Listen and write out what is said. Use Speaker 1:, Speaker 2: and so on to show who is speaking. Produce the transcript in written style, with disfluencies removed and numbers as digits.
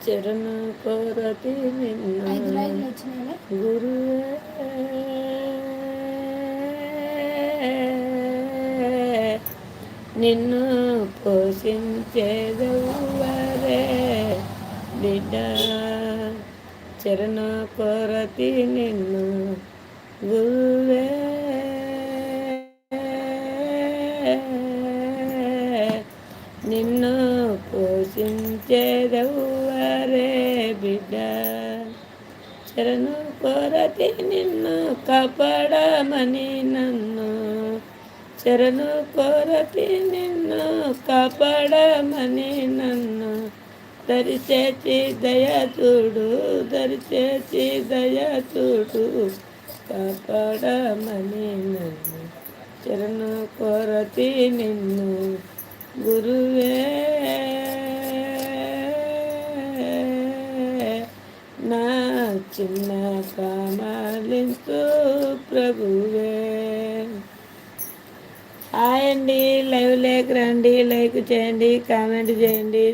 Speaker 1: చరణ కొరతి నిన్న గురువే నిన్ను పోషించేదెవ్వరే బిడ్డ చరణ కొరతి నిన్ను గురువే నిన్ను పోషించేదెవ్వరే బిడ్డ చరణు కొరతి నిన్ను కాపాడమని నన్ను చరణు కొరతి నిన్ను కాపాడమని నన్ను దరిచేసి దయచూడు దరిచేసి దయచూడు కాపాడమని నన్ను చరణు కొరతి నిన్ను గురువే నా చిన్న కామాలించు ప్రభువే. హాయ్ అండి, లైవ్ లేక రండి, లైక్ చేయండి, కామెంట్ చేయండి.